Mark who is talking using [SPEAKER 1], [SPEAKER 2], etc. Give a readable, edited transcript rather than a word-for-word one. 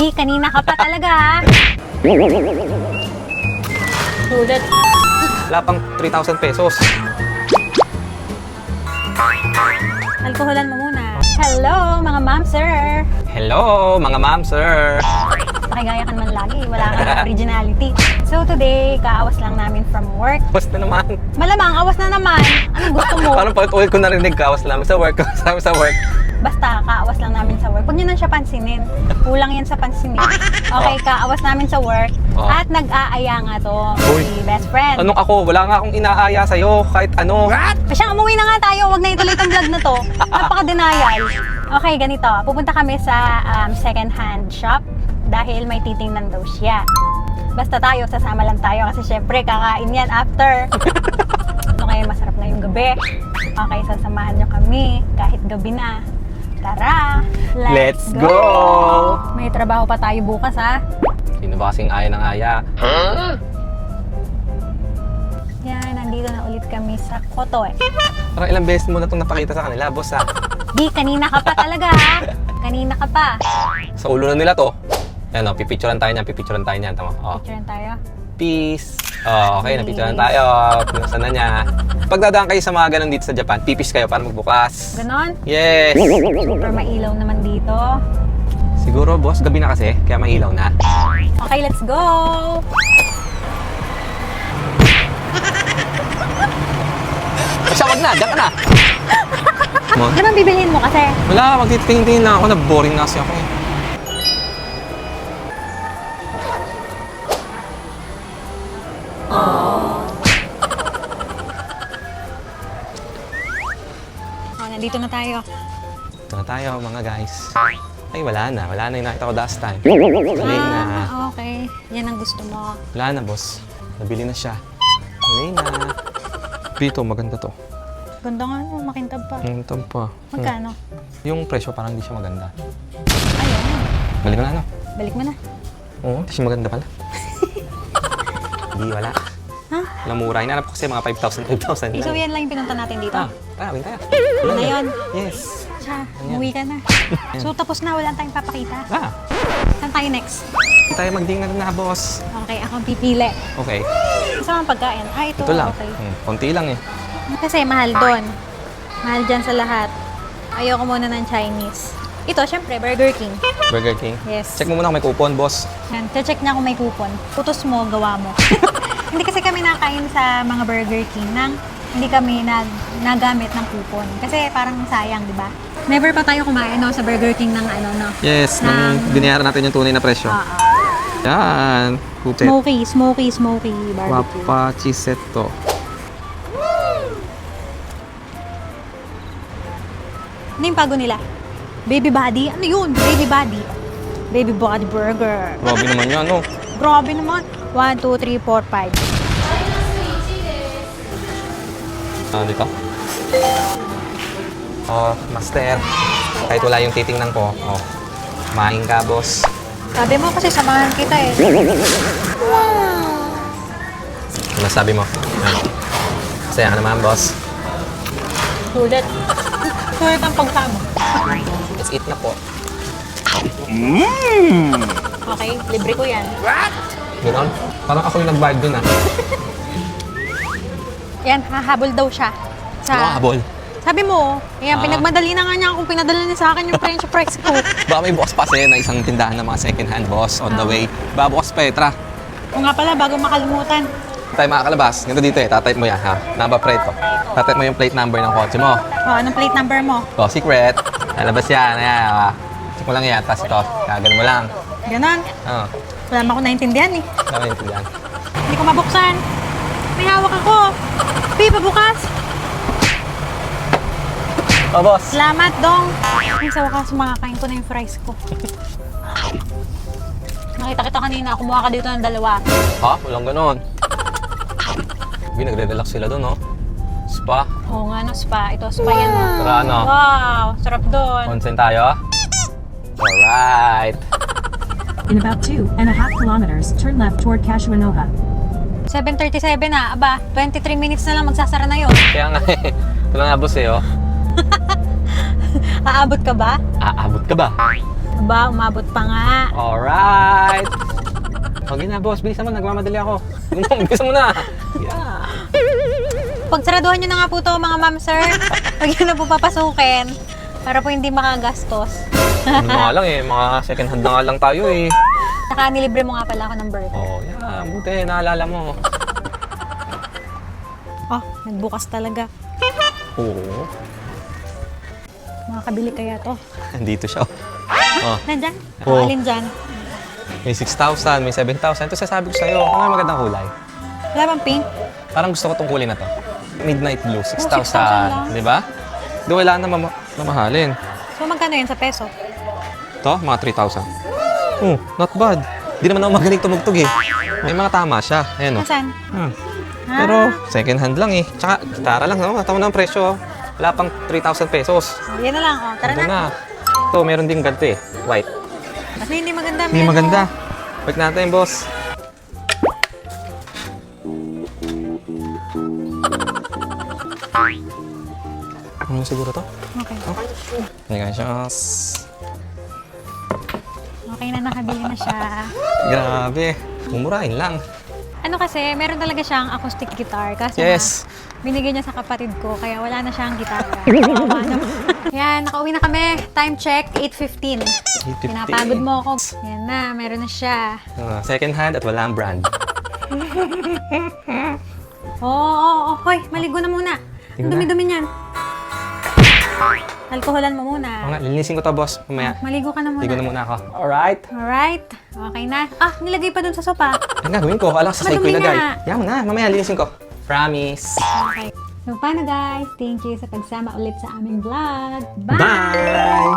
[SPEAKER 1] Di, kanina ka pa talaga ha. Sulit.
[SPEAKER 2] Wala pang 3,000 pesos.
[SPEAKER 1] Alkoholan mo muna. Hello, mga ma'am, sir.
[SPEAKER 2] Hello, mga ma'am, sir.
[SPEAKER 1] Nakigaya ka naman lagi. Wala kang originality. So today, kaawas lang namin from work.
[SPEAKER 2] Basta naman.
[SPEAKER 1] Malamang, awas na naman. Anong gusto mo?
[SPEAKER 2] Parang paulit ko narinig kawas namin sa work. Kawas namin sa work.
[SPEAKER 1] Basta, kaawas lang namin sa work. Huwag nyo na siya pansinin. Kulang yan sa pansinin. Okay, kaawas namin sa work. At nag-aaya nga to.
[SPEAKER 2] Uy.
[SPEAKER 1] Si best friend.
[SPEAKER 2] Anong ako? Wala nga akong inaaya sa'yo. Kahit ano.
[SPEAKER 1] Siya, umuwi na nga tayo. Huwag na ituloy itong vlog na to. Napaka-denial. Okay, ganito. Pupunta kami sa second-hand shop dahil may titingnan daw siya. Basta tayo, sasama lang tayo kasi syempre kakain yan after. Okay, masarap na yung gabi. Okay, sasamahan nyo kami kahit gabi na. Tara!
[SPEAKER 2] Let's go!
[SPEAKER 1] May trabaho pa tayo bukas ha.
[SPEAKER 2] Sino ba kasing aya ng aya?
[SPEAKER 1] Yan, nandito na ulit kami sa Kotoe.
[SPEAKER 2] Parang ilang beses mo na itong napakita sa kanila, boss ha?
[SPEAKER 1] Di, kanina ka pa talaga ha. Kanina ka pa.
[SPEAKER 2] Sa ulo na nila to. Ayan o, pipicturean tayo niyan. Tama. O.
[SPEAKER 1] Picturean tayo.
[SPEAKER 2] Peace. Oh, okay, napicturean tayo. Pinusan na niya. Pagdadaan kayo sa mga ganun dito sa Japan, pipis kayo para magbukas.
[SPEAKER 1] Ganon?
[SPEAKER 2] Yes!
[SPEAKER 1] Super mailaw naman dito.
[SPEAKER 2] Siguro, boss, gabi na kasi, kaya mailaw na.
[SPEAKER 1] Okay, let's go!
[SPEAKER 2] Basta wag na, diyan ka na!
[SPEAKER 1] Ano bang bibilhin mo kasi?
[SPEAKER 2] Wala, magtitingin na ako, na-boring na kasi ako eh.
[SPEAKER 1] Oh, nandito na tayo.
[SPEAKER 2] Ito na tayo, mga guys. Ay, wala na yung nakita ko last time. Wala na.
[SPEAKER 1] Okay. Yan ang gusto mo.
[SPEAKER 2] Wala na, boss. Nabili na siya. Wala na. Dito, maganda to.
[SPEAKER 1] Ganda nga, no? Makintab pa.
[SPEAKER 2] Ito pa.
[SPEAKER 1] Magkano?
[SPEAKER 2] Yung presyo parang hindi siya maganda.
[SPEAKER 1] Ayun.
[SPEAKER 2] Balik ko na, ano?
[SPEAKER 1] Balik mo na.
[SPEAKER 2] Oo, hindi siya maganda pala. Hindi, wala.
[SPEAKER 1] Ha?
[SPEAKER 2] Walang mura. Hinanap ko kasi mga 5,000
[SPEAKER 1] So,
[SPEAKER 2] lang.
[SPEAKER 1] yan lang yung pinunta natin dito.
[SPEAKER 2] Tara, bing tayo.
[SPEAKER 1] Ano na yun?
[SPEAKER 2] Yes.
[SPEAKER 1] Siya, umuwi ka na. So, tapos na. Wala tayong papakita. Saan tayo next?
[SPEAKER 2] Hindi tayo magdingan na, boss.
[SPEAKER 1] Okay, ako ang pipili.
[SPEAKER 2] Okay.
[SPEAKER 1] Isa mang pagkain. Ah, ito.
[SPEAKER 2] Ito lang.
[SPEAKER 1] Okay.
[SPEAKER 2] Konti lang eh.
[SPEAKER 1] Kasi mahal doon. Mahal dyan sa lahat. Ayoko muna ng Chinese. Ito, syempre, Burger King.
[SPEAKER 2] Burger King.
[SPEAKER 1] Yes.
[SPEAKER 2] Check mo muna kung may coupon, boss.
[SPEAKER 1] Yan, check niya kung may coupon. Putos mo, gawa mo. Hindi kasi kami nakain sa mga Burger King nang hindi kami nagamit ng coupon. Kasi parang sayang, di ba? Never pa tayo kumain no, sa Burger King ng ano, no?
[SPEAKER 2] Yes, nung binayaran natin yung tunay na presyo. Yan. Coupon.
[SPEAKER 1] Smoky barbecue.
[SPEAKER 2] Wapa Chisetto.
[SPEAKER 1] Ano yung pago nila? Baby body? Ano yun? Baby body. Baby body burger.
[SPEAKER 2] Grabe naman yan, no?
[SPEAKER 1] Grabe naman. 1, 2, 3, 4, 5.
[SPEAKER 2] Dito. Oh, master. Kahit wala yung titingnan ko, kumain ka, boss.
[SPEAKER 1] Sabi mo kasi samahan kita eh.
[SPEAKER 2] Ano sabi mo? Masaya ka naman, boss.
[SPEAKER 1] Sulit. Sulit ang pagsama.
[SPEAKER 2] Let's eat na po.
[SPEAKER 1] Okay, libre ko yan.
[SPEAKER 2] Ganon? Parang ako yung nag-vibe dun, ah.
[SPEAKER 1] Yan, hahabol daw siya.
[SPEAKER 2] Ano habol?
[SPEAKER 1] Sabi mo, yan, pinagmadali na nga niya akong pinadala niya sa akin yung french fries ko.
[SPEAKER 2] Baka may bukas pa sa'yo na isang tindahan ng mga second-hand, boss, on the way. Baka bukas pa, Tara.
[SPEAKER 1] O nga pala, bago makalimutan.
[SPEAKER 2] Tayo makakalabas. Ganito dito eh. Tatype mo yan, ha? Number plate ko. Tatype mo yung plate number ng kotse mo.
[SPEAKER 1] O, anong plate number mo?
[SPEAKER 2] Oh, secret. Lalabas yan. Ayan. Check mo lang yan. Tapos ito. Kagano mo lang.
[SPEAKER 1] Ganon.
[SPEAKER 2] Oo.
[SPEAKER 1] Wala mo akong naintindihan eh.
[SPEAKER 2] Tama yung tindahan.
[SPEAKER 1] Hindi ko mabuksan. May hawak ako. Pi, pabukas.
[SPEAKER 2] Oh, boss.
[SPEAKER 1] Salamat, Dong. Ay, sa wakas, makakain ko na yung fries ko. Nakita kita kanina, kumuha ka dito ng dalawa.
[SPEAKER 2] Ha? Walang ganon. Nagre-relax sila doon, no? Spa.
[SPEAKER 1] Oo nga, no, spa. Ito, spa yan.
[SPEAKER 2] Tara, ano?
[SPEAKER 1] Wow, sarap doon.
[SPEAKER 2] Onsen tayo? Alright.
[SPEAKER 3] In about 2.5 kilometers, turn left toward Kashiwanoha.
[SPEAKER 1] 7:37 na. Aba, 23 minutes na lang magsasara na yun.
[SPEAKER 2] Kaya nga eh. Ito lang nga, boss eh, oh.
[SPEAKER 1] Aabot ka ba?
[SPEAKER 2] Aabot ka ba?
[SPEAKER 1] Aba, umabot pa nga.
[SPEAKER 2] Alright! Okay na, boss. Bilisan mo. Nagmamadali ako. Bilisan mo na. Yeah.
[SPEAKER 1] Pagsaraduhan nyo na nga po to mga ma'am sir. Huwag nyo na po papasukin. Para po hindi makagastos.
[SPEAKER 2] Ano nga lang eh. Mga second hand na nga lang tayo eh.
[SPEAKER 1] Saka nilibre mo nga pala ako ng burger.
[SPEAKER 2] Oh, yeah. Buti. Naalala mo.
[SPEAKER 1] Oh, nagbukas talaga.
[SPEAKER 2] Oo.
[SPEAKER 1] Makakabili kaya to.
[SPEAKER 2] Nandito siya. Oh.
[SPEAKER 1] Nandyan?
[SPEAKER 2] Oh.
[SPEAKER 1] Alin dyan?
[SPEAKER 2] May 6,000, may 7,000. Ito sasabi ko sa'yo. Ano yung magandang kulay?
[SPEAKER 1] Wala bang pink?
[SPEAKER 2] Parang gusto ko tong kulay na to. Midnight blue, 6,000.
[SPEAKER 1] 6,000
[SPEAKER 2] Di ba? Di wala na mamahalin.
[SPEAKER 1] So magkano yun sa peso?
[SPEAKER 2] To, mga 3,000. Oh, not bad. Di naman ako magaling tumugtog eh. May mga tama siya. Ayan o.
[SPEAKER 1] Nasaan?
[SPEAKER 2] Pero second hand lang eh. Tsaka, gitara lang. No? Tama na ang presyo. Wala pang 3,000 pesos.
[SPEAKER 1] Oh, yan na lang. Oh, tara
[SPEAKER 2] Ito
[SPEAKER 1] na.
[SPEAKER 2] na. Ito, meron din ganito eh. White.
[SPEAKER 1] Kasi hindi maganda.
[SPEAKER 2] Hindi
[SPEAKER 1] Meron.
[SPEAKER 2] maganda. Wait natin, boss. Ano siguro to?
[SPEAKER 1] Okay.
[SPEAKER 2] Hey guys.
[SPEAKER 1] Okay na, nakabili na siya.
[SPEAKER 2] Grabe. Mumurahin lang.
[SPEAKER 1] Ano kasi, meron talaga siyang acoustic guitar. Kasi
[SPEAKER 2] Yes.
[SPEAKER 1] binigay niya sa kapatid ko, kaya wala na siyang gitara. Kawawa naman. Yan, nakauwi na kami. Time check, 8:15.
[SPEAKER 2] 8:15.
[SPEAKER 1] Pinapagod mo ako. Yan na, meron na siya.
[SPEAKER 2] Second hand at wala ang brand.
[SPEAKER 1] Oo. Hoy, maligo na muna. Ang
[SPEAKER 2] Tingnan na.
[SPEAKER 1] dumi-dumi niyan. Alkoholan mo muna.
[SPEAKER 2] Oo nga, linisin ko to, boss. Mamaya.
[SPEAKER 1] Maligo ka na muna.
[SPEAKER 2] Ligo na muna ako. Alright.
[SPEAKER 1] Alright. Okay na. Ah, nilagay pa dun sa sopa.
[SPEAKER 2] Ang gagawin ko, alam sa side ko
[SPEAKER 1] Madumi
[SPEAKER 2] ilagay.
[SPEAKER 1] nga.
[SPEAKER 2] Yan mo na, mamaya linisin ko. Promise.
[SPEAKER 1] Okay. So, paano guys? Thank you sa pagsama ulit sa aming vlog. Bye!
[SPEAKER 2] Bye!